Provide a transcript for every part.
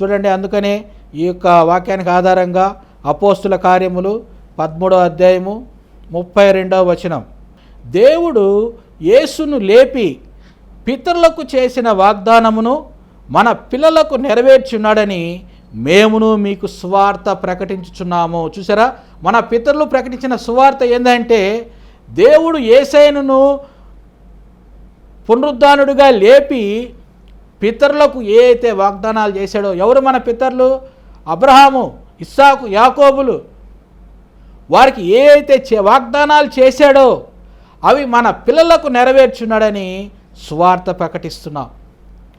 చూడండి, అందుకనే ఈ యొక్క వాక్యానికి ఆధారంగా అపోస్తుల కార్యములు 13వ అధ్యాయము 32వ వచనం, దేవుడు యేసును లేపి పితరులకు చేసిన వాగ్దానమును మన పిల్లలకు నెరవేర్చున్నాడని మేమును మీకు సువార్త ప్రకటించుచున్నాము. చూసారా, మన పితరులు ప్రకటించిన సువార్త ఏంటంటే దేవుడు యేసయ్యను పునరుద్ధానుడిగా లేపి పితరులకు ఏ అయితే వాగ్దానాలు చేశాడో, ఎవరు మన పితరులు? అబ్రహాము, ఇస్సాకు, యాకోబులు. వారికి ఏ అయితే వాగ్దానాలు చేశాడో అవి మన పిల్లలకు నెరవేర్చున్నాడని సువార్త ప్రకటిస్తున్నాం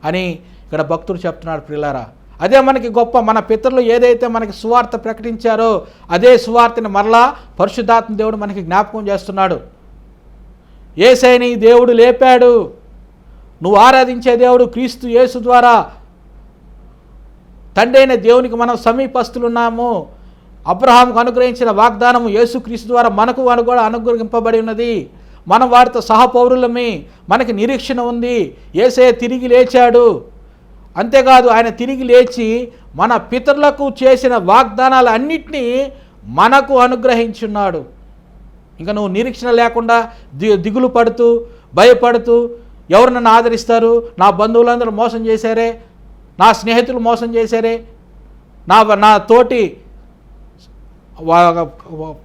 అని ఇక్కడ భక్తుడు చెప్తున్నాడు. ప్రియులారా, అదే మనకి గొప్ప. మన పితరులు ఏదైతే మనకి సువార్త ప్రకటించారో అదే సువార్తని మరలా పరిశుద్ధాత్మ దేవుడు మనకి జ్ఞాపకం చేస్తున్నాడు. యేసయ్యని దేవుడు లేపాడు. నువ్వు ఆరాధించే దేవుడు క్రీస్తు యేసు ద్వారా తండ్రి అయిన దేవునికి మనం సమీపస్తులున్నాము. అబ్రహాముకు అనుగ్రహించిన వాగ్దానము యేసుక్రీస్తు ద్వారా మనకు కూడా అనుగ్రహింపబడి ఉన్నది. మనం వారితో సహపౌరులమే. మనకి నిరీక్షణ ఉంది. యేసయ్య తిరిగి లేచాడు. అంతేకాదు, ఆయన తిరిగి లేచి మన పితరులకు చేసిన వాగ్దానాలు అన్నిటినీ మనకు అనుగ్రహించున్నాడు. ఇంకా నువ్వు నిరీక్షణ లేకుండా దిగులు పడుతూ భయపడుతూ, ఎవరు నన్ను ఆదరిస్తారు, నా బంధువులందరూ మోసం చేశారే, నా స్నేహితులు మోసం చేశారే, నా తోటి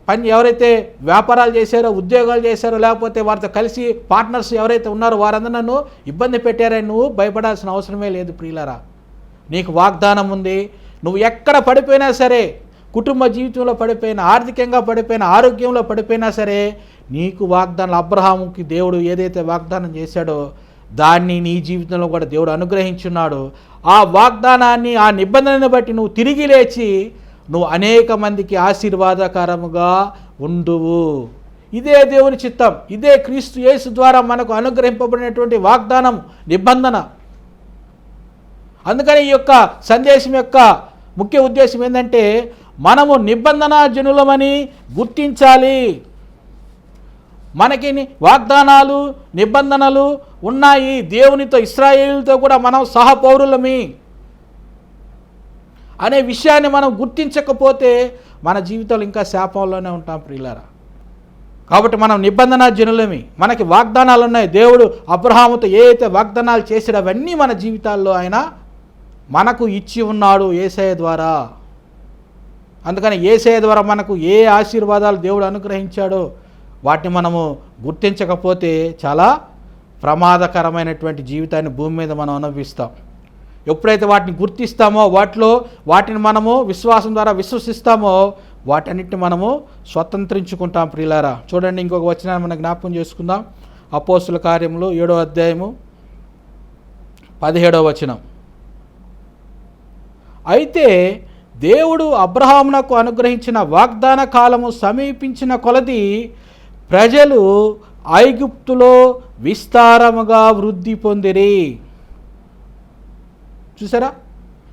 పని ఎవరైతే వ్యాపారాలు చేశారో, ఉద్యోగాలు చేశారో, లేకపోతే వారితో కలిసి పార్ట్నర్స్ ఎవరైతే ఉన్నారో వారందరూ నన్ను ఇబ్బంది పెట్టారని నువ్వు భయపడాల్సిన అవసరమే లేదు. ప్రియులారా, నీకు వాగ్దానం ఉంది. నువ్వు ఎక్కడ పడిపోయినా సరే, కుటుంబ జీవితంలో పడిపోయినా, ఆర్థికంగా పడిపోయినా, ఆరోగ్యంలో పడిపోయినా సరే, నీకు వాగ్దానాలు అబ్రహాముకి దేవుడు ఏదైతే వాగ్దానం చేశాడో దాన్ని నీ జీవితంలో కూడా దేవుడు అనుగ్రహించున్నాడు. ఆ వాగ్దానాన్ని, ఆ నిబంధనను బట్టి నువ్వు తిరిగి లేచి నువ్వు అనేక మందికి ఆశీర్వాదకరముగా ఉండువు. ఇదే దేవుని చిత్తం. ఇదే క్రీస్తు యేసు ద్వారా మనకు అనుగ్రహింపబడినటువంటి వాగ్దానం, నిబంధన. అందుకని ఈ యొక్క సందేశం యొక్క ముఖ్య ఉద్దేశం ఏంటంటే మనము నిబంధన జనులమని గుర్తించాలి. మనకి వాగ్దానాలు, నిబంధనలు ఉన్నాయి. దేవునితో, ఇశ్రాయేలుతో కూడా మనం సహపౌరులమి అనే విషయాన్ని మనం గుర్తించకపోతే మన జీవితాలు ఇంకా శాపంలోనే ఉంటాం. ప్రియులారా, కాబట్టి మనం నిబంధన జనులమి. మనకి వాగ్దానాలు ఉన్నాయి. దేవుడు అబ్రహాముతో ఏ అయితే వాగ్దానాలు చేసాడో అవన్నీ మన జీవితాల్లో ఆయన మనకు ఇచ్చి ఉన్నాడు యేసయ్య ద్వారా. అందుకని యేసయ్య ద్వారా మనకు ఏ ఆశీర్వాదాలు దేవుడు అనుగ్రహించాడో వాటిని మనము గుర్తించకపోతే చాలా ప్రమాదకరమైనటువంటి జీవితాన్ని భూమి మీద మనం అనుభవిస్తాం. ఎప్పుడైతే వాటిని గుర్తిస్తామో, వాటిని మనము విశ్వాసం ద్వారా విశ్వసిస్తామో వాటన్నిటిని మనము స్వతంత్రించుకుంటాం. ప్రియులారా, చూడండి, ఇంకొక వచనాన్ని మనం జ్ఞాపకం చేసుకుందాం. అపోస్తుల కార్యములు 7వ అధ్యాయము 17వ వచనం, అయితే దేవుడు అబ్రహామునకు అనుగ్రహించిన వాగ్దాన కాలము సమీపించిన కొలది ప్రజలు ఐగుప్తులో విస్తారముగా వృద్ధి పొందిరి. చూసారా,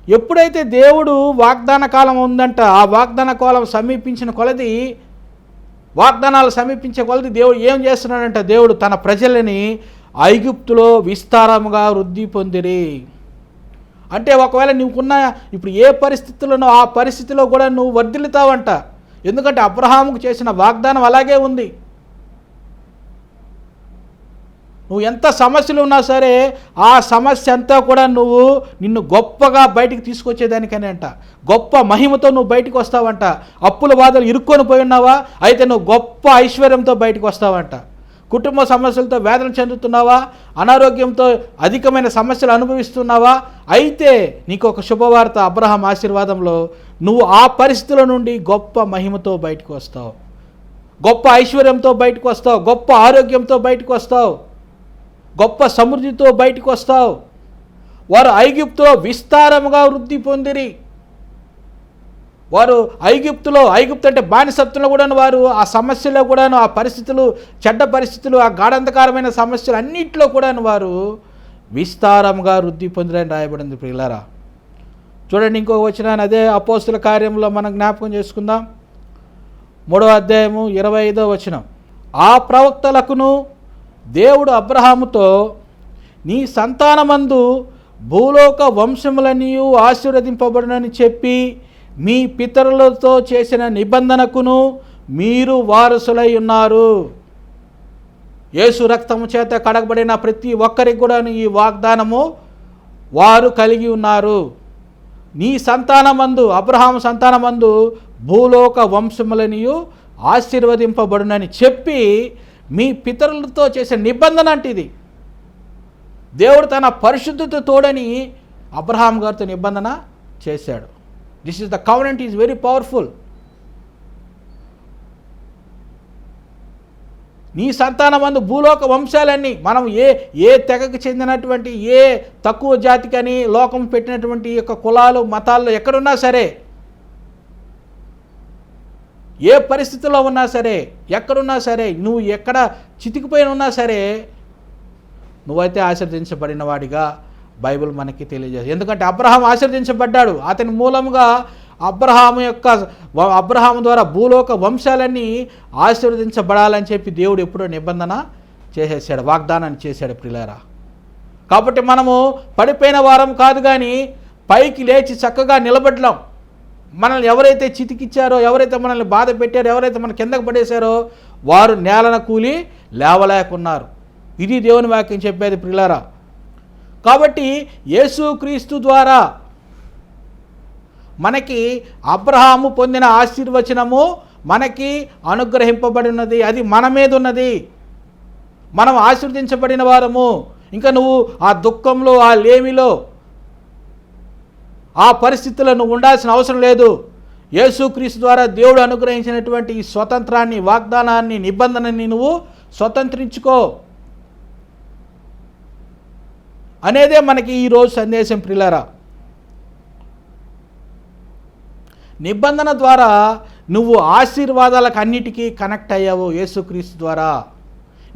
ఎప్పుడైతే దేవుడు వాగ్దాన కాలం ఉందంట, ఆ వాగ్దాన కాలం సమీపించిన కొలది, వాగ్దానాలు సమీపించే కొలది దేవుడు ఏం చేస్తున్నాడంట? దేవుడు తన ప్రజలని ఐగుప్తులో విస్తారముగా వృద్ధి పొందిరి. అంటే ఒకవేళ నువ్వుకున్న ఇప్పుడు ఏ పరిస్థితుల్లో ఆ పరిస్థితిలో కూడా నువ్వు వర్ధిల్లుతావంట. ఎందుకంటే అబ్రహాముకు చేసిన వాగ్దానం అలాగే ఉంది. నువ్వు ఎంత సమస్యలు ఉన్నా సరే ఆ సమస్య అంతా కూడా నిన్ను గొప్పగా బయటికి తీసుకొచ్చేదానికనే అంట. గొప్ప మహిమతో నువ్వు బయటికి వస్తావంట. అప్పుల బాధలు ఇరుక్కొని పోయి ఉన్నావా, అయితే నువ్వు గొప్ప ఐశ్వర్యంతో బయటికి వస్తావంట. కుటుంబ సమస్యలతో వేదన చెందుతున్నావా, అనారోగ్యంతో అధికమైన సమస్యలు అనుభవిస్తున్నావా, అయితే నీకు ఒక శుభవార్త. అబ్రహాం ఆశీర్వాదంలో నువ్వు ఆ పరిస్థితుల నుండి గొప్ప మహిమతో బయటకు వస్తావు, గొప్ప ఐశ్వర్యంతో బయటకు వస్తావు, గొప్ప ఆరోగ్యంతో బయటకు వస్తావు, గొప్ప సమృద్ధితో బయటకు వస్తావు. వారు ఐగుప్తులో విస్తారముగా వృద్ధి పొందిరి. వారు ఐగుప్తు అంటే బానిసత్వంలో కూడా వారు ఆ సమస్యలో కూడాను, ఆ పరిస్థితులు, చెడ్డ పరిస్థితులు, ఆ గాఢంధకారమైన సమస్యలు అన్నింటిలో కూడా వారు విస్తారముగా వృద్ధి పొందిరని రాయబడింది. ప్రియులారా, చూడండి, ఇంకొక వచనాన్ని అదే అపోస్తుల కార్యంలో మనం జ్ఞాపకం చేసుకుందాం. 3వ అధ్యాయము 25వ వచనం, ఆ ప్రవక్తలకును దేవుడు అబ్రహాముతో నీ సంతానమందు భూలోక వంశములనియు ఆశీర్వదింపబడునని చెప్పి మీ పితరులతో చేసిన నిబంధనకును మీరు వారసులై ఉన్నారు. యేసు రక్తము చేత కడగబడిన ప్రతి ఒక్కరికి కూడా ఈ వాగ్దానము వారు కలిగి ఉన్నారు. నీ సంతానమందు, అబ్రహాము సంతానమందు భూలోక వంశములనియు ఆశీర్వదింపబడునని చెప్పి మీ పితరులతో చేసే నిబంధన అంటే ఇది. దేవుడు తన పరిశుద్ధత తోడని అబ్రహాం గారితో నిబంధన చేశాడు. This is the covenant is very powerful. నీ సంతానమందు భూలోక వంశాలన్నీ, మనం ఏ తెగకు చెందినటువంటి ఏ తక్కువ జాతికని లోకం పెట్టినటువంటి యొక్క కులాలు మతాల్లో ఎక్కడున్నా సరే, ఏ పరిస్థితిలో ఉన్నా సరే, ఎక్కడున్నా సరే, నువ్వు ఎక్కడ చితికిపోయిన ఉన్నా సరే, నువ్వైతే ఆశీర్వదించబడిన వాడిగా బైబిల్ మనకి తెలియజేస్తుంది. ఎందుకంటే అబ్రహాం ఆశీర్వదించబడ్డాడు. అతని మూలంగా అబ్రహాము ద్వారా భూలోక వంశాలన్నీ ఆశీర్వదించబడాలని చెప్పి దేవుడు ఎప్పుడో నిబంధన చేసేసాడు, వాగ్దానాన్ని చేశాడు ప్రియులారా. కాబట్టి మనము పడిపోయిన వారం కాదు, కానీ పైకి లేచి చక్కగా నిలబడ్డాం. మనల్ని ఎవరైతే చితికిచ్చారో, ఎవరైతే మనల్ని బాధ పెట్టారో, ఎవరైతే మన కిందకు పడేశారో వారు నేలన కూలి లేవలేకున్నారు. ఇది దేవుని వాక్యం చెప్పేది ప్రియులారా. కాబట్టి యేసుక్రీస్తు ద్వారా మనకి అబ్రహాము పొందిన ఆశీర్వచనము మనకి అనుగ్రహింపబడినది. అది మన మీద ఉన్నది. మనం ఆశీర్వదించబడిన వారము. ఇంకా నువ్వు ఆ దుఃఖంలో, ఆ లేమిలో, ఆ పరిస్థితుల్లో నువ్వు ఉండాల్సిన అవసరం లేదు. యేసుక్రీస్తు ద్వారా దేవుడు అనుగ్రహించినటువంటి ఈ స్వతంత్రాన్ని, వాగ్దానాన్ని, నిబంధనని నువ్వు స్వతంత్రించుకో అనేదే మనకి ఈరోజు సందేశం ప్రియులారా. నిబంధన ద్వారా నువ్వు ఆశీర్వాదాలకు అన్నిటికీ కనెక్ట్ అయ్యావు. యేసుక్రీస్తు ద్వారా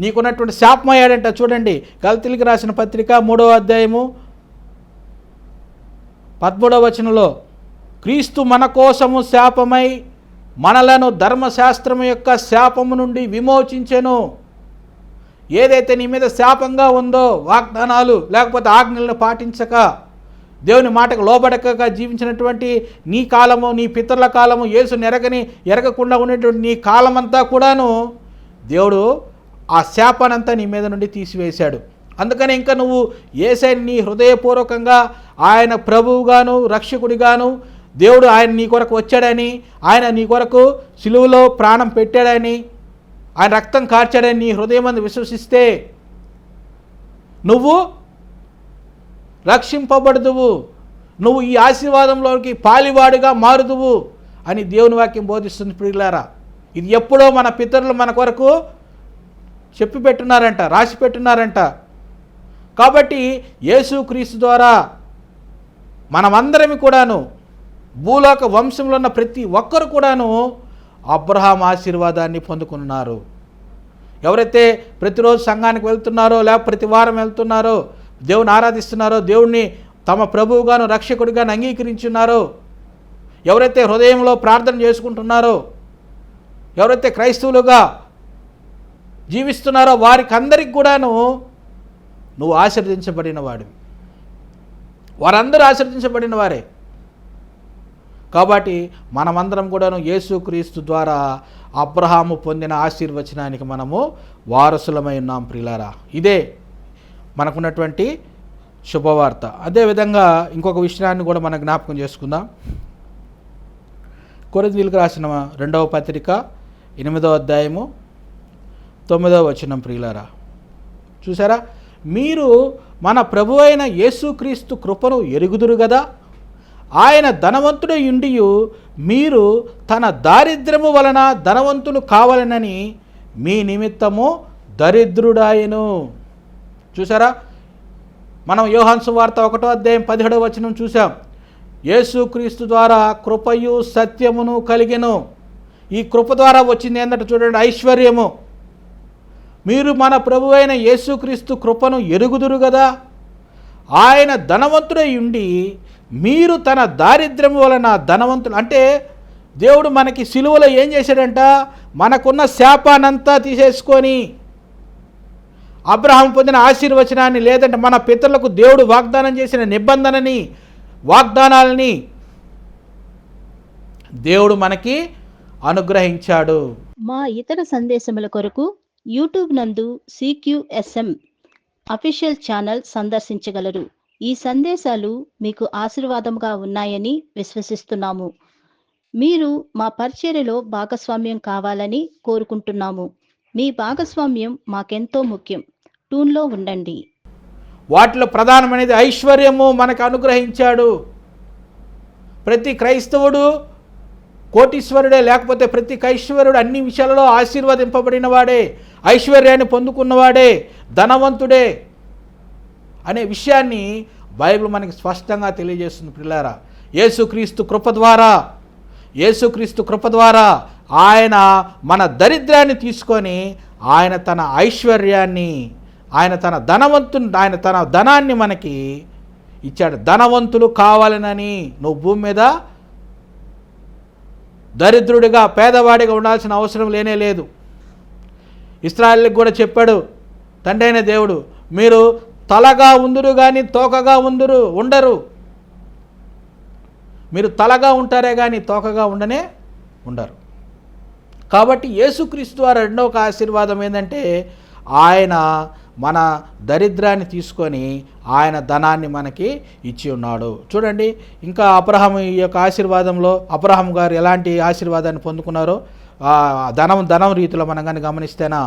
నీకున్నటువంటి శాపం అయ్యాడంట. చూడండి, గలతీయులకు రాసిన పత్రిక 3వ అధ్యాయము 13వ వచనంలో, క్రీస్తు మన కోసము శాపమై మనలను ధర్మశాస్త్రము యొక్క శాపము నుండి విమోచించెను. ఏదైతే నీ మీద శాపంగా ఉందో, వాగ్దానాలు లేకపోతే ఆజ్ఞలను పాటించక, దేవుని మాటకు లోబడక జీవించినటువంటి నీ కాలము, నీ పితరుల కాలము, యేసుని ఎరగకుండా ఉండేటువంటి నీ కాలమంతా కూడాను దేవుడు ఆ శాపానంతా నీ మీద నుండి తీసివేశాడు. అందుకని ఇంకా నువ్వు యేసయ్యని నీ హృదయపూర్వకంగా ఆయన ప్రభువుగాను రక్షకుడిగాను, దేవుడు ఆయన నీ కొరకు వచ్చాడని, ఆయన నీ కొరకు సిలువలో ప్రాణం పెట్టాడని, ఆయన రక్తం కార్చాడని నీ హృదయమందు విశ్వసిస్తే నువ్వు రక్షింపబడుదువు, నువ్వు ఈ ఆశీర్వాదంలోకి పాలివాడిగా మారుదువు అని దేవుని వాక్యం బోధిస్తుంది ప్రియులారా. ఇది ఎప్పుడో మన పితరులు మన కొరకు చెప్పి పెట్టున్నారంట, రాసి పెట్టున్నారంట. కాబట్టి యేసుక్రీస్తు ద్వారా మనమందరం కూడాను, భూలోక వంశంలో ఉన్న ప్రతి ఒక్కరు కూడాను అబ్రహాం ఆశీర్వాదాన్ని పొందుకున్నారు. ఎవరైతే ప్రతిరోజు సంఘానికి వెళ్తున్నారో, లేకపోతే ప్రతి వారం వెళ్తున్నారో, దేవుని ఆరాధిస్తున్నారో, దేవుణ్ణి తమ ప్రభువుగాను రక్షకుడిగాను అంగీకరించున్నారో, ఎవరైతే హృదయంలో ప్రార్థన చేసుకుంటున్నారో, ఎవరైతే క్రైస్తవులుగా జీవిస్తున్నారో వారికి అందరికి కూడాను నువ్వు ఆశీర్వదించబడిన వాడివి. వారందరూ ఆశీర్వదించబడిన వారే. కాబట్టి మనమందరం కూడాను యేసుక్రీస్తు ద్వారా అబ్రహాము పొందిన ఆశీర్వచనానికి మనము వారసులమై ఉన్నాం ప్రియులారా. ఇదే మనకున్నటువంటి శుభవార్త. అదేవిధంగా ఇంకొక విషయాన్ని కూడా మనం జ్ఞాపకం చేసుకుందాం. కొరింథీయులకు రాసిన 2వ పత్రిక 8వ అధ్యాయము 9వ వచనం ప్రియులారా. చూసారా, మీరు మన ప్రభు అయిన యేసుక్రీస్తు కృపను ఎరుగుదురు కదా. ఆయన ధనవంతుడై ఉండియు మీరు తన దారిద్ర్యము వలన ధనవంతులు కావాలనని మీ నిమిత్తము దరిద్రుడాయను. చూసారా, మనం యోహాను సువార్త 1వ అధ్యాయం 17వ వచనం చూసాం. యేసుక్రీస్తు ద్వారా కృపయు సత్యమును కలిగెను. ఈ కృప ద్వారా వచ్చింది ఏంటంటే చూడండి, ఐశ్వర్యము. మీరు మన ప్రభు అయిన యేసుక్రీస్తు కృపను ఎరుగుదురు కదా. ఆయన ధనవంతుడై ఉండి మీరు తన దారిద్ర్యం వలన ధనవంతులు. అంటే దేవుడు మనకి సిలువలో ఏం చేశాడంట, మనకున్న శాపానంతా తీసేసుకొని అబ్రహాం పొందిన ఆశీర్వచనాన్ని, లేదంటే మన పితరులకు దేవుడు వాగ్దానం చేసిన నిబంధనని, వాగ్దానాలని దేవుడు మనకి అనుగ్రహించాడు. మా ఇతర సందేశముల కొరకు యూట్యూబ్ నందు CQSM అఫీషియల్ ఛానల్ సందర్శించగలరు. ఈ సందేశాలు మీకు ఆశీర్వాదముగా ఉన్నాయని విశ్వసిస్తున్నాము. మీరు మా పరిచర్యలో భాగస్వామ్యం కావాలని కోరుకుంటున్నాము. మీ భాగస్వామ్యం మాకెంతో ముఖ్యం. ట్యూన్లో ఉండండి. వాటిలో ప్రధానమైనది ఐశ్వర్యము మనకు అనుగ్రహించాడు. ప్రతి క్రైస్తవుడు కోటీశ్వరుడే, లేకపోతే ప్రతి క్రైస్తవుడు అన్ని విషయాలలో ఆశీర్వదింపబడిన వాడే, ఐశ్వర్యాన్ని పొందుకున్నవాడే, ధనవంతుడే అనే విషయాన్ని బైబిల్ మనకి స్పష్టంగా తెలియజేస్తుంది. ప్రియులారా, యేసుక్రీస్తు కృప ద్వారా ఆయన మన దరిద్రాన్ని తీసుకొని ఆయన తన ఐశ్వర్యాన్ని, ఆయన తన ధనాన్ని మనకి ఇచ్చాడు. ధనవంతులు కావాలనని నువ్వు భూమి మీద దరిద్రుడిగా, పేదవాడిగా ఉండాల్సిన అవసరం లేనే లేదు. ఇశ్రాయేలుకి కూడా చెప్పాడు తండ్రి అయిన దేవుడు, మీరు తలగా ఉందురు కానీ తోకగా ఉండరు. మీరు తలగా ఉంటారే కానీ తోకగా ఉండరు. కాబట్టి యేసుక్రీస్తు ద్వారా రెండో ఒక ఆశీర్వాదం ఏంటంటే, ఆయన మన దరిద్రాన్ని తీసుకొని ఆయన ధనాన్ని మనకి ఇచ్చి ఉన్నాడు. చూడండి, ఇంకా అబ్రహాం ఈ యొక్క ఆశీర్వాదంలో అబ్రహాం గారు ఎలాంటి ఆశీర్వాదాన్ని పొందుకున్నారో ధనం రీతిలో మనం కానీ గమనిస్తేనా,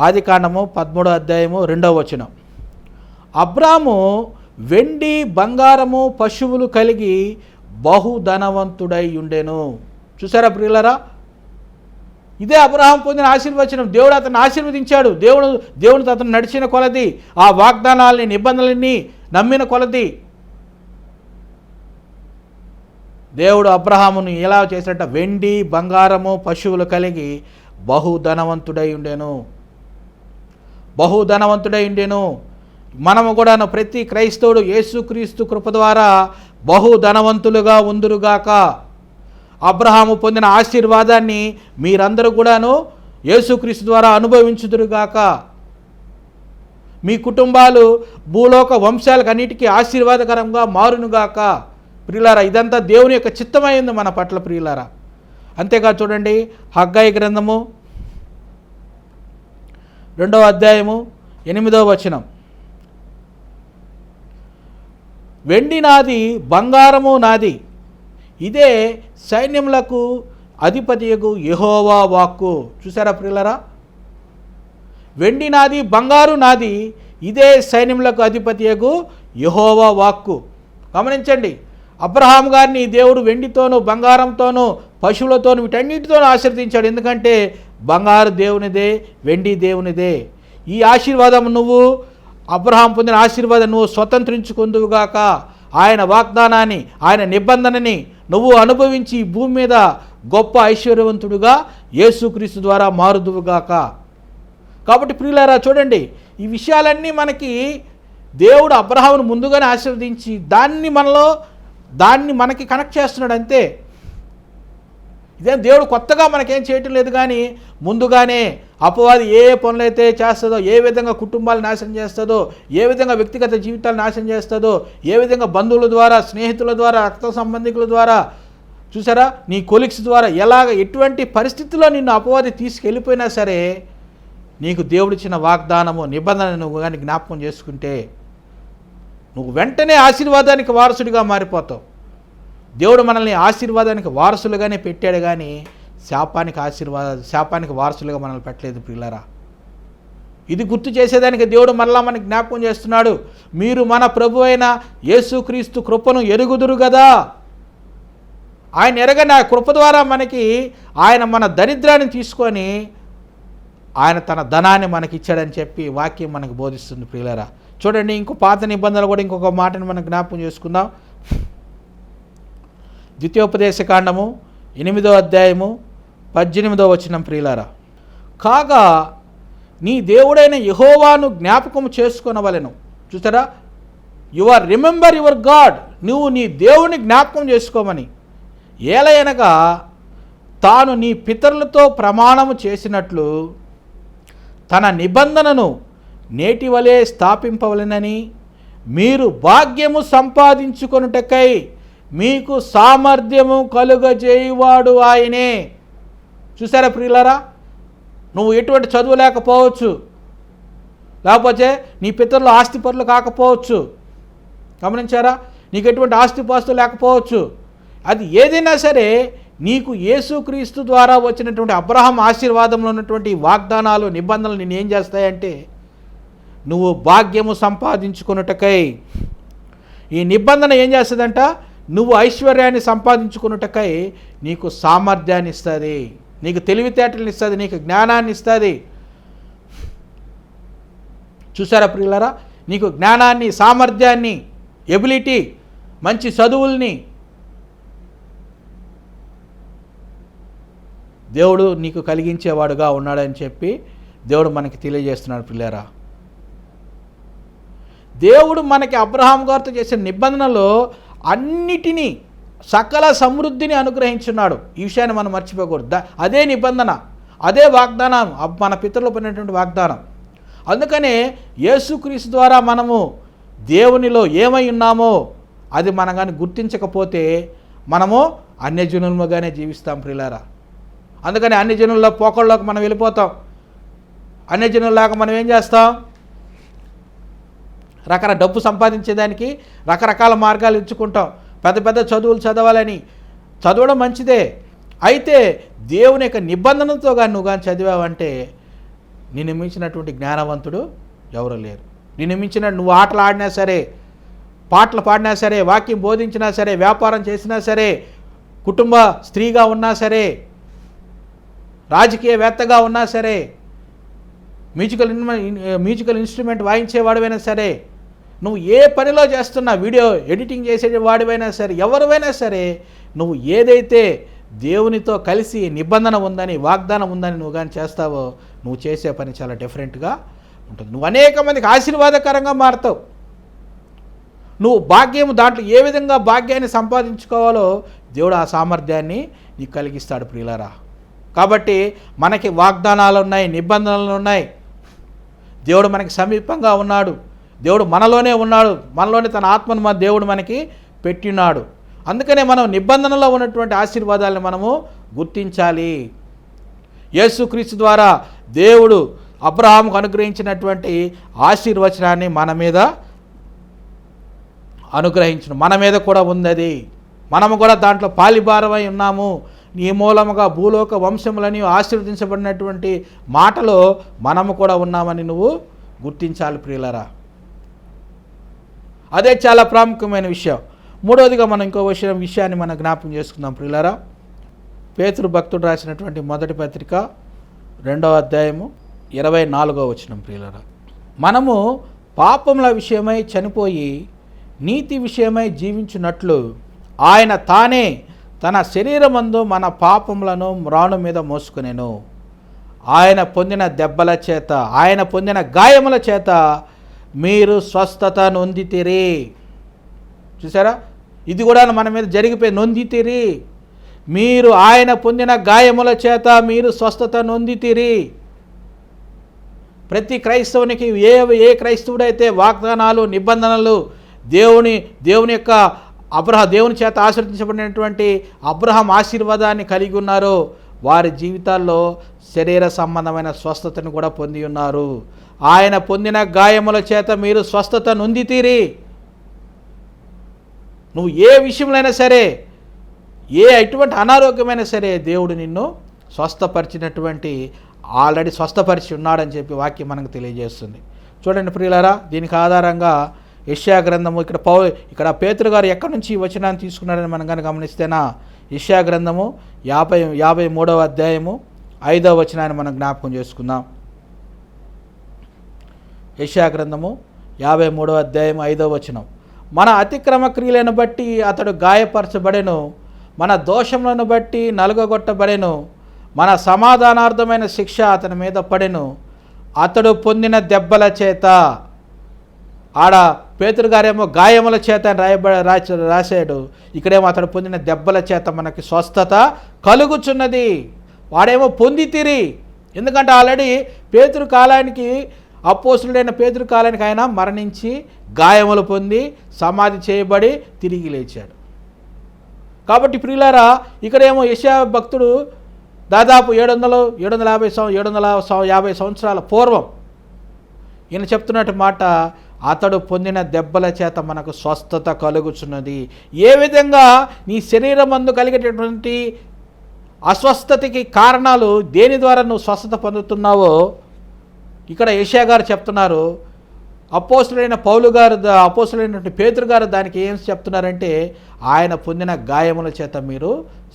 ఆదికాండము 13వ అధ్యాయము 2వ వచనం, అబ్రాము వెండి బంగారము పశువులు కలిగి బహుధనవంతుడై ఉండెను. చూసారా ప్రియులరా, ఇదే అబ్రహాం పొందిన ఆశీర్వచనం. దేవుడు అతను ఆశీర్వదించాడు. దేవుడు అతను నడిచిన కొలది, ఆ వాగ్దానాలని, నిబంధనలని నమ్మిన కొలది దేవుడు అబ్రహామును ఎలా చేశాడంట, వెండి బంగారము పశువులు కలిగి బహుధనవంతుడై ఉండెను. మనము కూడాను, ప్రతి క్రైస్తవుడు యేసుక్రీస్తు కృప ద్వారా బహుధనవంతులుగా ఉందురుగాక. అబ్రహాము పొందిన ఆశీర్వాదాన్ని మీరందరూ కూడాను యేసుక్రీస్తు ద్వారా అనుభవించుదురుగాక. మీ కుటుంబాలు భూలోక వంశాలకు అన్నిటికీ ఆశీర్వాదకరంగా మారునుగాక. ప్రియులారా, ఇదంతా దేవుని యొక్క చిత్తమైంది మన పట్ల ప్రియులారా. అంతేగా చూడండి, హగ్గయి గ్రంథము 2వ అధ్యాయము 8వ వచనం, వెండి నాది బంగారము నాది, ఇదే సైన్యములకు అధిపతియగు యెహోవా వాక్కు. చూసారా ప్రియులరా, వెండి నాది బంగారు నాది, ఇదే సైన్యములకు అధిపతియగు యెహోవా వాక్కు. గమనించండి, అబ్రహాం గారిని దేవుడు వెండితోనూ బంగారంతోనూ పశువులతోనూ వీటన్నిటితోనూ ఆశీర్వదించాడు. ఎందుకంటే బంగారు దేవునిదే, వెండి దేవునిదే. ఈ ఆశీర్వాదం అబ్రహాం పొందిన ఆశీర్వాదం నువ్వు స్వతంత్రించుకుందువుగాక. ఆయన వాగ్దానాన్ని, ఆయన నిబంధనని నువ్వు అనుభవించి ఈ భూమి మీద గొప్ప ఐశ్వర్యవంతుడుగా యేసుక్రీస్తు ద్వారా మారుదువుగాక. కాబట్టి ప్రియులారా చూడండి, ఈ విషయాలన్నీ మనకి దేవుడు అబ్రహామును ముందుగానే ఆశీర్వదించి దాన్ని మనకి కనెక్ట్ చేస్తున్నాడు అంతే. ఇదేం దేవుడు కొత్తగా మనకేం చేయటం లేదు, కానీ ముందుగానే అపవాది ఏ పనులైతే చేస్తుందో, ఏ విధంగా కుటుంబాలు నాశనం చేస్తుందో, ఏ విధంగా వ్యక్తిగత జీవితాలు నాశనం చేస్తుందో, ఏ విధంగా బంధువుల ద్వారా, స్నేహితుల ద్వారా, రక్త సంబంధికుల ద్వారా, చూసారా, నీ కొలీగ్స్ ద్వారా ఎటువంటి పరిస్థితుల్లో నిన్ను అపవాది తీసుకెళ్ళిపోయినా సరే, నీకు దేవుడిచ్చిన వాగ్దానము, నిబంధన నువ్వు కానీ జ్ఞాపకం చేసుకుంటే నువ్వు వెంటనే ఆశీర్వాదానికి వారసుడిగా మారిపోతావు. దేవుడు మనల్ని ఆశీర్వాదానికి వారసులుగానే పెట్టాడు, కానీ శాపానికి వారసులుగా మనల్ని పెట్టలేదు ప్రియులారా. ఇది గుర్తు చేసేదానికి దేవుడు మరలా మనకి జ్ఞాపకం చేస్తున్నాడు. మీరు మన ప్రభు అయిన యేసుక్రీస్తు కృపను ఎరుగుదురు కదా. ఆయన ఎరగని ఆ కృప ద్వారా ఆయన మన దరిద్రాన్ని తీసుకొని ఆయన తన ధనాన్ని మనకి ఇచ్చాడని చెప్పి వాక్యం మనకు బోధిస్తుంది ప్రియులారా. చూడండి, ఇంకో పాత నిబంధనలు కూడా ఇంకొక మాటను మనం జ్ఞాపకం చేసుకుందాం. ద్వితీయోపదేశకాండము 8వ అధ్యాయము 18వ వచనం ప్రియులారా, కాగా నీ దేవుడైన యెహోవాను జ్ఞాపకం చేసుకొనవలెను. చూసారా, రిమెంబర్ యువర్ గాడ్, నువ్వు నీ దేవుని జ్ఞాపకం చేసుకోమని. ఏలయనగా తాను నీ పితరులతో ప్రమాణము చేసినట్లు తన నిబంధనను నేటి వలె స్థాపింపవలెనని మీరు భాగ్యము సంపాదించుకొనుటకై మీకు సామర్థ్యము కలుగజేయువాడు ఆయనే. చూసారా ప్రియులారా, నువ్వు ఎటువంటి చదువు లేకపోవచ్చు, లేకపోతే నీ పితరులు ఆస్తిపరులు కాకపోవచ్చు, గమనించారా, నీకు ఎటువంటి ఆస్తిపాస్తులు లేకపోవచ్చు. అది ఏదైనా సరే నీకు యేసుక్రీస్తు ద్వారా వచ్చినటువంటి అబ్రహాం ఆశీర్వాదంలో ఉన్నటువంటి వాగ్దానాలు, నిబంధనలు నేను ఏం చేస్తాయంటే, నువ్వు భాగ్యము సంపాదించుకొనుటకై, ఈ నిబంధన ఏం చేస్తుందంట, నువ్వు ఐశ్వర్యాన్ని సంపాదించుకొనుటకై నీకు సామర్థ్యాన్ని ఇస్తుంది, నీకు తెలివితేటలను ఇస్తుంది, నీకు జ్ఞానాన్ని ఇస్తుంది. చూసారా ప్రియులారా, నీకు జ్ఞానాన్ని, సామర్థ్యాన్ని, ఎబిలిటీ, మంచి చదువుల్ని దేవుడు నీకు కలిగించేవాడుగా ఉన్నాడని చెప్పి దేవుడు మనకి తెలియజేస్తున్నాడు ప్రియులారా. దేవుడు మనకి అబ్రహాం గారితో చేసిన నిబంధనలో అన్నిటినీ, సకల సమృద్ధిని అనుగ్రహించున్నాడు. ఈ విషయాన్ని మనం మర్చిపోకూడదు. అదే నిబంధన, అదే వాగ్దానం, మన పితరులు పడినటువంటి వాగ్దానం. అందుకనే యేసుక్రీస్తు ద్వారా మనము దేవునిలో ఏమై ఉన్నామో అది మనం కానీ గుర్తించకపోతే మనము అన్యజనులుగానే జీవిస్తాం ప్రియులారా. అందుకని అన్యజనుల పోకళ్ళలోకి మనం వెళ్ళిపోతాం. అన్యజనుల్లాగా మనం ఏం చేస్తాం, డబ్బు సంపాదించేదానికి రకరకాల మార్గాలు ఎంచుకుంటాం. పెద్ద పెద్ద చదువులు చదవాలని, చదవడం మంచిదే. అయితే దేవుని యొక్క నిబంధనలతో కానీ నువ్వు కానీ చదివావంటే నిన్ను మించినటువంటి జ్ఞానవంతుడు ఎవరు లేరు. నిన్ను మించిన, నువ్వు ఆటలు ఆడినా సరే, పాటలు పాడినా సరే, వాక్యం బోధించినా సరే, వ్యాపారం చేసినా సరే, కుటుంబ స్త్రీగా ఉన్నా సరే, రాజకీయవేత్తగా ఉన్నా సరే, మ్యూజికల్ ఇన్స్ట్రుమెంట్ వాయించేవాడివైనా సరే, నువ్వు ఏ పనిలో చేస్తున్నా, వీడియో ఎడిటింగ్ చేసేవాడివైనా సరే, ఎవరివైనా సరే, నువ్వు ఏదైతే దేవునితో కలిసి నిబంధన ఉందని, వాగ్దానం ఉందని నువ్వు కానీ చేస్తావో నువ్వు చేసే పని చాలా డిఫరెంట్గా ఉంటుంది. నువ్వు అనేక మందికి ఆశీర్వాదకరంగా మారుతావు. నువ్వు భాగ్యము, దాంట్లో ఏ విధంగా భాగ్యాన్ని సంపాదించుకోవాలో దేవుడు ఆ సామర్థ్యాన్ని నీకు కలిగిస్తాడు ప్రియులారా. కాబట్టి మనకి వాగ్దానాలు ఉన్నాయి, నిబంధనలు ఉన్నాయి. దేవుడు మనకి సమీపంగా ఉన్నాడు, దేవుడు మనలోనే ఉన్నాడు, మనలోనే తన ఆత్మను మన దేవుడు మనకి పెట్టినాడు. అందుకనే మనం నిబంధనలో ఉన్నటువంటి ఆశీర్వాదాలను మనము గుర్తించాలి. యేసుక్రీస్తు ద్వారా దేవుడు అబ్రహాముకు అనుగ్రహించినటువంటి ఆశీర్వచనాన్ని మన మీద అనుగ్రహించను, మన మీద కూడా ఉంది. మనము కూడా దాంట్లో పాలిభారమై ఉన్నాము. నీ మూలముగా భూలోక వంశములని ఆశీర్వదించబడినటువంటి మాటలో మనము కూడా ఉన్నామని నువ్వు గుర్తించాలి ప్రియులారా. అదే చాలా ప్రాముఖ్యమైన విషయం. మూడవదిగా మనం ఇంకో విషయాన్ని మనం జ్ఞాపకం చేసుకుందాం ప్రియులారా. పేతురు భక్తుడు రాసినటువంటి మొదటి పత్రిక 2వ అధ్యాయము 24వ వచనం ప్రియులారా. మనము పాపముల విషయమై చనిపోయి నీతి విషయమై జీవించున్నట్లు ఆయన తానే తన శరీరమందు మన పాపములను మ్రాను మీద మోసుకునేను. ఆయన పొందిన దెబ్బల చేత, ఆయన పొందిన గాయముల చేత మీరు స్వస్థత నొందితిరి. చూసారా, ఇది కూడా మన మీద జరిగిపోయి నొందితిరి. మీరు ఆయన పొందిన గాయముల చేత మీరు స్వస్థత నొందితిరి. ప్రతి క్రైస్తవునికి, ఏ క్రైస్తవుడైతే వాగ్దానాలు, నిబంధనలు, దేవుని యొక్క దేవుని చేత ఆశీర్వదించబడినటువంటి అబ్రహాం ఆశీర్వాదాన్ని కలిగి ఉన్నారో వారి జీవితాల్లో శరీర సంబంధమైన స్వస్థతను కూడా పొంది ఉన్నారు. ఆయన పొందిన గాయముల చేత మీరు స్వస్థత నొందితిరి. నువ్వు ఏ విషయంలో సరే, ఎటువంటి అనారోగ్యమైనా సరే దేవుడు నిన్ను స్వస్థపరిచినటువంటి, ఆల్రెడీ స్వస్థపరిచి ఉన్నాడని చెప్పి వాక్యం మనకు తెలియజేస్తుంది. చూడండి ప్రియులారా, దీనికి ఆధారంగా యెషయా గ్రంథము, ఇక్కడ పేతురు గారు ఎక్కడి నుంచి ఈ వచనాన్ని తీసుకున్నారని మనం కనుక గమనిస్తేనా, యెషయా గ్రంథము 53వ అధ్యాయము 5వ వచనాన్ని మనం జ్ఞాపకం చేసుకుందాం. యెషయా గ్రంథము 53వ అధ్యాయం 5వ వచనం. మన అతిక్రమ క్రియలను బట్టి అతడు గాయపరచబడెను, మన దోషములను బట్టి నలుగగొట్టబడెను, మన సమాధానార్థమైన శిక్ష అతని మీద పడెను, అతడు పొందిన దెబ్బల చేత. ఆడ పేతురు గారేమో గాయముల చేత రాశాడు, ఇక్కడేమో అతడు పొందిన దెబ్బల చేత మనకి స్వస్థత కలుగుచున్నది. వాడేమో పొందితిరి. ఎందుకంటే ఆల్రెడీ పేతురు కాలానికి అపోస్తుడైన పేతురు కాలానికి ఆయన మరణించి గాయములు పొంది సమాధి చేయబడి తిరిగి లేచాడు. కాబట్టి ప్రియులారా, ఇక్కడేమో యెషయా భక్తుడు దాదాపు 750 సంవత్సరాల పూర్వం ఈయన చెప్తున్నట్టు మాట, అతడు పొందిన దెబ్బల చేత మనకు స్వస్థత కలుగుచున్నది. ఏ విధంగా నీ శరీరం అందు కలిగేటటువంటి అస్వస్థతకి కారణాలు దేని ద్వారా నువ్వు స్వస్థత పొందుతున్నావో ఇక్కడ యెషయా గారు చెప్తున్నారు. అపోస్తులైన పౌలు గారు, అపోస్తులైనటువంటి పేతురు గారు దానికి ఏం చెప్తున్నారంటే, ఆయన పొందిన గాయముల చేత మీరు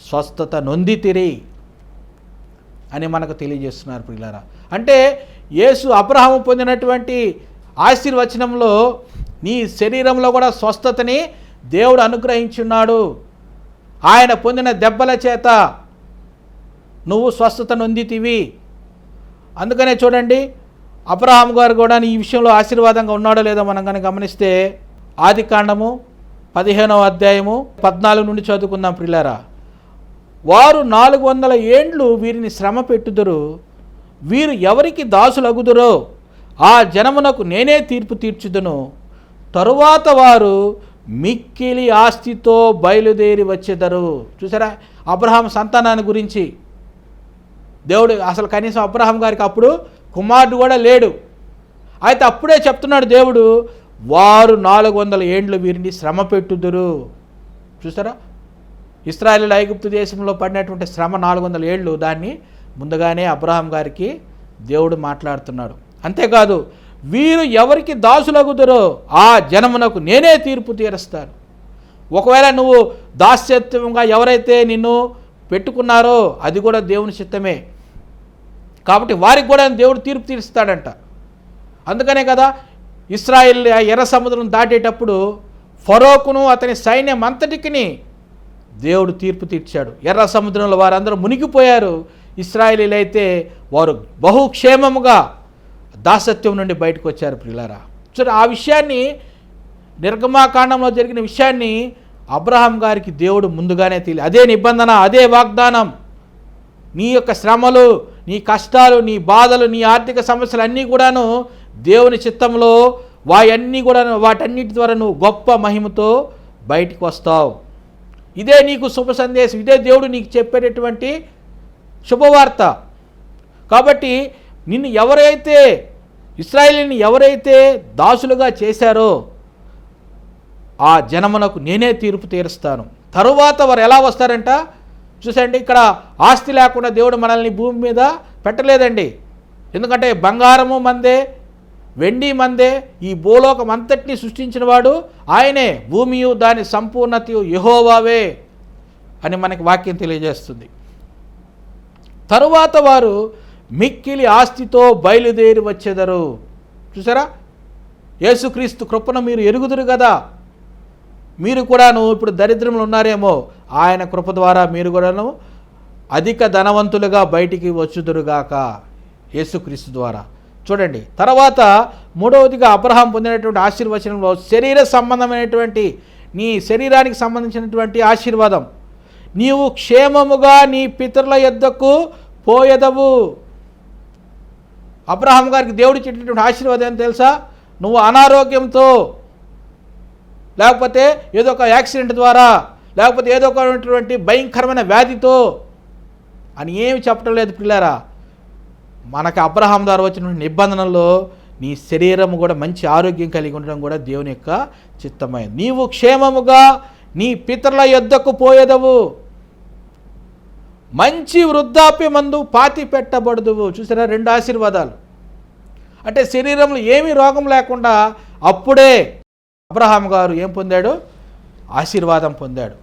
స్వస్థత నొందితిరి అని మనకు తెలియజేస్తున్నారు ప్రియులారా. అంటే యేసు అబ్రహాము పొందినటువంటి ఆశీర్వచనంలో నీ శరీరంలో కూడా స్వస్థతని దేవుడు అనుగ్రహించున్నాడు. ఆయన పొందిన దెబ్బల చేత నువ్వు స్వస్థత నొందితివి. అందుకనే చూడండి, అబ్రహాము గారు కూడా ఈ విషయంలో ఆశీర్వాదంగా ఉన్నాడో లేదో మనం కనుక గమనిస్తే, ఆదికాండము 15వ అధ్యాయము 14 నుండి చదువుకుందాం ప్రియులారా. వారు 400 ఏండ్లు వీరిని శ్రమ పెట్టుదురు, వీరు ఎవరికి దాసులగుదురో ఆ జనమునకు నేనే తీర్పు తీర్చుదును. తరువాత వారు మిక్కిలి ఆస్తితో బయలుదేరి వచ్చేదరు. చూసారా, అబ్రహాం సంతానాన్ని గురించి దేవుడు అసలు కనీసం అబ్రహాం గారికి అప్పుడు కుమారుడు కూడా లేడు. అయితే అప్పుడే చెప్తున్నాడు దేవుడు, వారు 400 ఏండ్లు వీరిని శ్రమ పెట్టుదురు. చూసారా, ఇశ్రాయేలు ఐగుప్తు దేశంలో పడినటువంటి శ్రమ 400 ఏళ్ళు, దాన్ని ముందుగానే అబ్రహాం గారికి దేవుడు మాట్లాడుతున్నాడు. అంతేకాదు, వీరు ఎవరికి దాసులగుదురో ఆ జనమునకు నేనే తీర్పు తీరుస్తాను. ఒకవేళ నువ్వు దాస్యత్వంగా ఎవరైతే నిన్ను పెట్టుకున్నారో అది కూడా దేవుని చిత్తమే, కాబట్టి వారికి కూడా దేవుడు తీర్పు తీరుస్తాడంట. అందుకనే కదా ఇశ్రాయేల్ ఎర్ర సముద్రం దాటేటప్పుడు ఫరోకును అతని సైన్యం అంతటికి దేవుడు తీర్పు తీర్చాడు. ఎర్ర సముద్రంలో వారందరూ మునిగిపోయారు. ఇశ్రాయేలీలైతే వారు బహుక్షేమముగా దాసత్వం నుండి బయటకు వచ్చారు ప్రియులారా. సరే, ఆ విషయాన్ని నిర్గమాకాండంలో జరిగిన విషయాన్ని అబ్రహాం గారికి దేవుడు ముందుగానే అదే నిబంధన, అదే వాగ్దానం. నీ యొక్క శ్రమలు, నీ కష్టాలు, నీ బాధలు, నీ ఆర్థిక సమస్యలు అన్నీ కూడాను దేవుని చిత్తంలో వాటన్నిటి ద్వారా నువ్వు గొప్ప మహిమతో బయటికి వస్తావు. ఇదే నీకు శుభ సందేశం, ఇదే దేవుడు నీకు చెప్పేటటువంటి శుభవార్త. కాబట్టి నిన్ను ఎవరైతే ఇశ్రాయేలుని ఎవరైతే దాసులుగా చేశారో ఆ జనమునకు నేనే తీర్పు తీరుస్తాను. తరువాత వారు ఎలా వస్తారంట చూసండి. ఇక్కడ ఆస్తి లేకుండా దేవుడు మనల్ని భూమి మీద పెట్టలేదండి. ఎందుకంటే బంగారము మందే, వెండి మందే, ఈ భూలోకం అంతటినీ సృష్టించిన వాడు ఆయనే. భూమియు దాని సంపూర్ణతయు యెహోవావే అని మనకి వాక్యం తెలియజేస్తుంది. తరువాత వారు మిక్కిలి ఆస్తితో బయలుదేరి వచ్చేదరు. చూసారా, యేసుక్రీస్తు కృపను మీరు ఎరుగుదురు కదా. మీరు కూడాను ఇప్పుడు దరిద్రంలో ఉన్నారేమో, ఆయన కృప ద్వారా మీరు కూడాను అధిక ధనవంతులుగా బయటికి వచ్చుదురుగాక యేసుక్రీస్తు ద్వారా. చూడండి, తర్వాత మూడవదిగా అబ్రహాం పొందినటువంటి ఆశీర్వచనంలో శరీర సంబంధమైనటువంటి నీ శరీరానికి సంబంధించినటువంటి ఆశీర్వాదం. నీవు క్షేమముగా నీ పితరుల యొద్దకు పోయెదవు. అబ్రహాం గారికి దేవుడు ఇచ్చేటటువంటి ఆశీర్వాదం ఏంటి తెలుసా? నువ్వు అనారోగ్యంతో, లేకపోతే ఏదో ఒక యాక్సిడెంట్ ద్వారా, లేకపోతే ఏదో ఒకటువంటి భయంకరమైన వ్యాధితో అని ఏమి చెప్పడం లేదు పిల్లారా. మనకు అబ్రహాం ద్వారా వచ్చిన నిబంధనల్లో నీ శరీరం కూడా మంచి ఆరోగ్యం కలిగి ఉండడం కూడా దేవుని యొక్క చిత్తమైంది. నీవు క్షేమముగా నీ పితరుల యొద్దకు పోయేదవు, మంచి వృద్ధాప్యమందు పాతి పెట్టబడదువు. చూసారా, 2 ఆశీర్వాదాలు. అంటే శరీరంలో ఏమీ రోగం లేకుండా అప్పుడే అబ్రహాం గారు ఏం పొందాడు? ఆశీర్వాదం పొందాడు.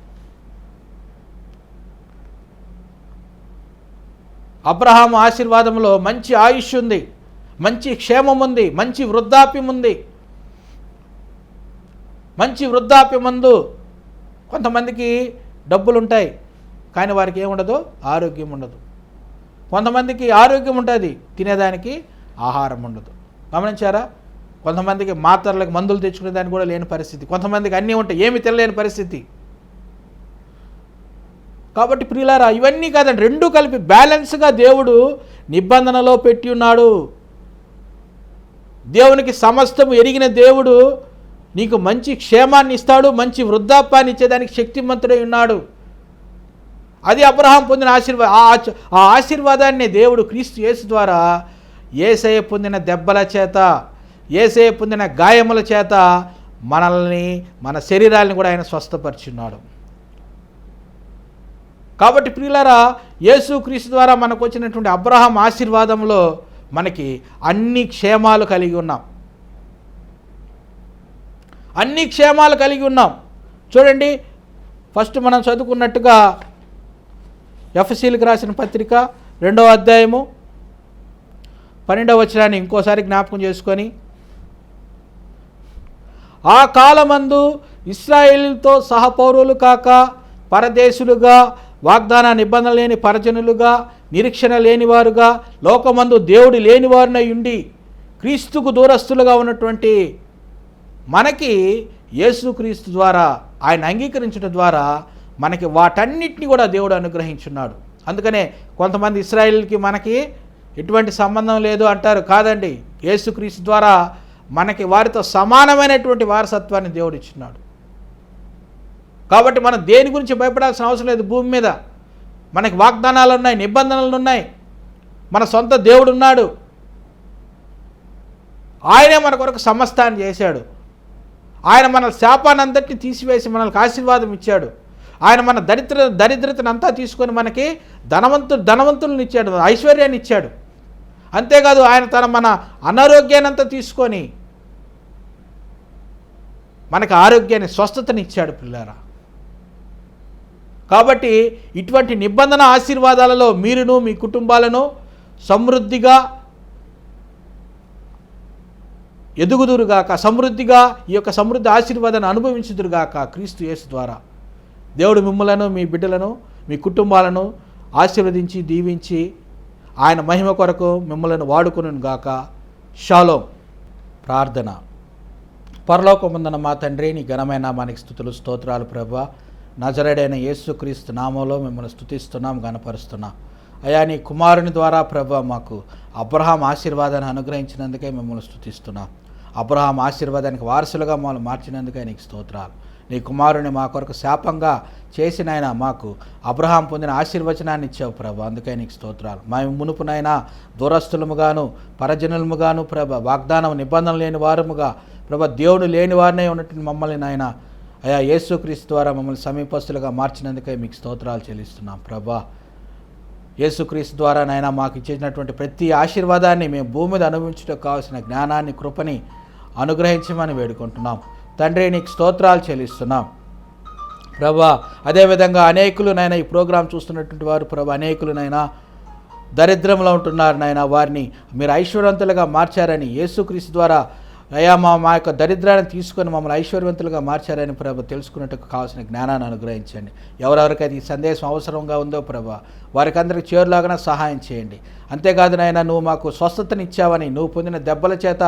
అబ్రహాము ఆశీర్వాదంలో మంచి ఆయుష్ ఉంది, మంచి క్షేమం ఉంది, మంచి వృద్ధాప్యం ఉంది. మంచి వృద్ధాప్యమందు కొంతమందికి డబ్బులు ఉంటాయి కానీ వారికి ఏముండదు? ఆరోగ్యం ఉండదు. కొంతమందికి ఆరోగ్యం ఉంటుంది, తినేదానికి ఆహారం ఉండదు. గమనించారా? కొంతమందికి మాత్రలకు మందులు తెచ్చుకునే దానికి కూడా లేని పరిస్థితి, కొంతమందికి అన్నీ ఉంటాయి ఏమి తినలేని పరిస్థితి. కాబట్టి ప్రియులారా, ఇవన్నీ కాదండి, 2 కలిపి బ్యాలెన్స్గా దేవుడు నిబంధనలో పెట్టి ఉన్నాడు. దేవునికి సమస్తము ఎరిగిన దేవుడు నీకు మంచి క్షేమాన్ని ఇస్తాడు, మంచి వృద్ధాప్యాన్ని ఇచ్చేదానికి శక్తిమంతుడై ఉన్నాడు. అది అబ్రహాం పొందిన ఆ ఆశీర్వాదాన్ని దేవుడు క్రీస్తు యేసు ద్వారా యేసయ్య పొందిన దెబ్బల చేత, యేసయ్య పొందిన గాయముల చేత మనల్ని, మన శరీరాలను కూడా ఆయన స్వస్థపరిచున్నాడు. కాబట్టి ప్రియులారా, యేసు క్రీస్తు ద్వారా మనకు వచ్చినటువంటి అబ్రహాం ఆశీర్వాదంలో మనకి అన్ని క్షేమాలు కలిగి ఉన్నాం, అన్ని క్షేమాలు కలిగి ఉన్నాం. చూడండి, ఫస్ట్ మనం చదువుకున్నట్టుగా ఎఫెసీయులకు రాసిన పత్రిక 2వ అధ్యాయము 12వ వచనాన్ని ఇంకోసారి జ్ఞాపకం చేసుకొని, ఆ కాలమందు ఇశ్రాయేలుతో సహపౌరులు కాక పరదేశులుగా, వాగ్దాన నిబంధన లేని పరజనులుగా, నిరీక్షణ లేనివారుగా, లోకమందు దేవుడు లేనివారునై ఉండి క్రీస్తుకు దూరస్తులుగా ఉన్నటువంటి మనకి యేసుక్రీస్తు ద్వారా, ఆయన అంగీకరించడం ద్వారా మనకి వాటన్నిటిని కూడా దేవుడు అనుగ్రహించున్నాడు. అందుకనే కొంతమంది ఇశ్రాయేలుకి మనకి ఎటువంటి సంబంధం లేదు అంటారు. కాదండి, యేసుక్రీస్తు ద్వారా మనకి వారితో సమానమైనటువంటి వారసత్వాన్ని దేవుడు ఇచ్చున్నాడు. కాబట్టి మనం దేని గురించి భయపడాల్సిన అవసరం లేదు. భూమి మీద మనకి వాగ్దానాలు ఉన్నాయి, నిబంధనలు ఉన్నాయి, మన సొంత దేవుడు ఉన్నాడు. ఆయనే మన కొరకు సమస్తాన్ని చేశాడు. ఆయన మన శాపానంతటిని తీసివేసి మనకు ఆశీర్వాదం ఇచ్చాడు. ఆయన మన దరిద్రతను అంతా తీసుకొని మనకి ధనవంతులను ఇచ్చాడు, ఐశ్వర్యాన్ని ఇచ్చాడు. అంతేకాదు, ఆయన మన అనారోగ్యాన్ని అంతా తీసుకొని మనకి ఆరోగ్యాన్ని, స్వస్థతని ఇచ్చాడు పిల్లారా. కాబట్టి ఇటువంటి నిబంధన ఆశీర్వాదాలలో మీరును మీ కుటుంబాలను సమృద్ధిగా ఎదుగుదురుగాక, సమృద్ధిగా ఈ యొక్క సమృద్ధి ఆశీర్వాదాన్ని అనుభవించుదురుగాక క్రీస్తు యేసు ద్వారా. దేవుడు మిమ్మలను, మీ బిడ్డలను, మీ కుటుంబాలను ఆశీర్వదించి దీవించి ఆయన మహిమ కొరకు మిమ్మల్ని వాడుకొనును గాక. షాలోమ్. ప్రార్థన. పరలోకమందున్న మా తండ్రి, నీ ఘనమైన నామానికి స్తుతులు స్తోత్రాలు ప్రభువా. నజరేయుడైన యేసుక్రీస్తు నామంలో మిమ్మల్ని స్తుతిస్తున్నాం, గణపరుస్తున్నాం. అయా, నీ కుమారుని ద్వారా ప్రభువా మాకు అబ్రహాం ఆశీర్వాదాన్ని అనుగ్రహించినందుకే మిమ్మల్ని స్తుతిస్తున్నాం. అబ్రహాం ఆశీర్వాదానికి వారసులుగా మమ్మల్ని మార్చినందుకే నీకు స్తోత్రాలు. నీ కుమారుని మా కొరకు శాపంగా చేసిన ఆయన మాకు అబ్రహాం పొందిన ఆశీర్వచనాన్ని ఇచ్చావు ప్రభా, అందుకే నీకు స్తోత్రాలు. మేము మునుపునైనా దూరస్తులముగాను పరజనులముగాను ప్రభ, వాగ్దానం నిబంధన లేని వారముగా ప్రభ, దేవుడు లేని వారినే ఉన్నటువంటి మమ్మల్ని నాయన అయా యేసుక్రీస్తు ద్వారా మమ్మల్ని సమీపస్తులుగా మార్చినందుకే మీకు స్తోత్రాలు చెల్లిస్తున్నాం ప్రభా. యేసుక్రీస్తు ద్వారా నాయన మాకు ఇచ్చేసినటువంటి ప్రతి ఆశీర్వాదాన్ని మేము భూమి మీద అనుభవించడానికి కావాల్సిన జ్ఞానాన్ని, కృపని అనుగ్రహించమని వేడుకుంటున్నాం తండ్రి. నీకు స్తోత్రాలు చెల్లిస్తున్నాం ప్రభా. అదేవిధంగా అనేకులు నాయన ఈ ప్రోగ్రాం చూస్తున్నటువంటి వారు ప్రభా, అనేకులు నాయన దరిద్రంలో ఉంటున్నారు నాయన, వారిని మీరు ఐశ్వర్యవంతులుగా మార్చారని యేసుక్రీస్తు ద్వారా అయ్యా మా యొక్క దరిద్రాన్ని తీసుకొని మమ్మల్ని ఐశ్వర్యవంతులుగా మార్చారని ప్రభా తెలుసుకున్నట్టుకు కావాల్సిన జ్ఞానాన్ని అనుగ్రహించండి. ఎవరెవరికైతే ఈ సందేశం అవసరంగా ఉందో ప్రభా, వారికి అందరికీ చేరులాగానే సహాయం చేయండి. అంతేకాదు నాయన, నువ్వు మాకు స్వస్థతని ఇచ్చావని, నువ్వు పొందిన దెబ్బల చేత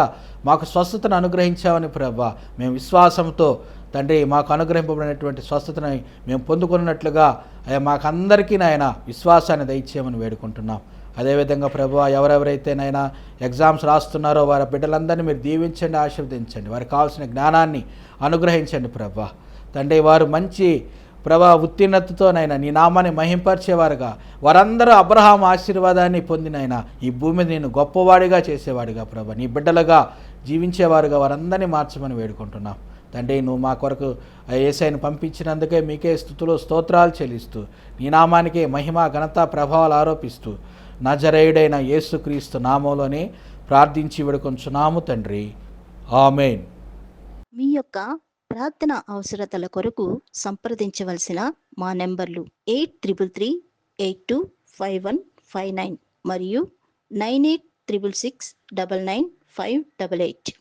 మాకు స్వస్థతను అనుగ్రహించావని ప్రభా, మేము విశ్వాసంతో తండ్రి మాకు అనుగ్రహింపబడినటువంటి స్వస్థతని మేము పొందుకున్నట్లుగా అయ్యా మాకందరికీ నాయన విశ్వాసాన్ని దయచేయమని వేడుకుంటున్నాం. అదేవిధంగా ప్రభువా, ఎవరెవరైతే నైనా ఎగ్జామ్స్ రాస్తున్నారో వారి బిడ్డలందరినీ మీరు దీవించండి, ఆశీర్వదించండి, వారికి కావాల్సిన జ్ఞానాన్ని అనుగ్రహించండి ప్రభా తండ్రి. వారు మంచి ప్రభా ఉత్తీర్ణతతోనైనా నీ నామాన్ని మహింపరిచేవారుగా, వారందరూ అబ్రహాం ఆశీర్వాదాన్ని పొందినైనా ఈ భూమి మీద నేను గొప్పవాడిగా చేసేవాడిగా ప్రభా, నీ బిడ్డలుగా జీవించేవారుగా వారందరినీ మార్చమని వేడుకుంటున్నాం తండ్రి. నువ్వు మా కొరకు యేసయ్యను పంపించినందుకే మీకే స్తుతులు స్తోత్రాలు చెల్లిస్తూ నీ నామానికే మహిమ ఘనత ప్రభావాలు ఆరోపిస్తూ నజరేయుడైన యేసుక్రీస్తు నామంలోనే ప్రార్థించి వేడుకొంచున్నాము తండ్రి, ఆమేన్. మీ యొక్క ప్రార్థన అవసరతల కొరకు సంప్రదించవలసిన మా నెంబర్లు 8333825159 మరియు 9866699588.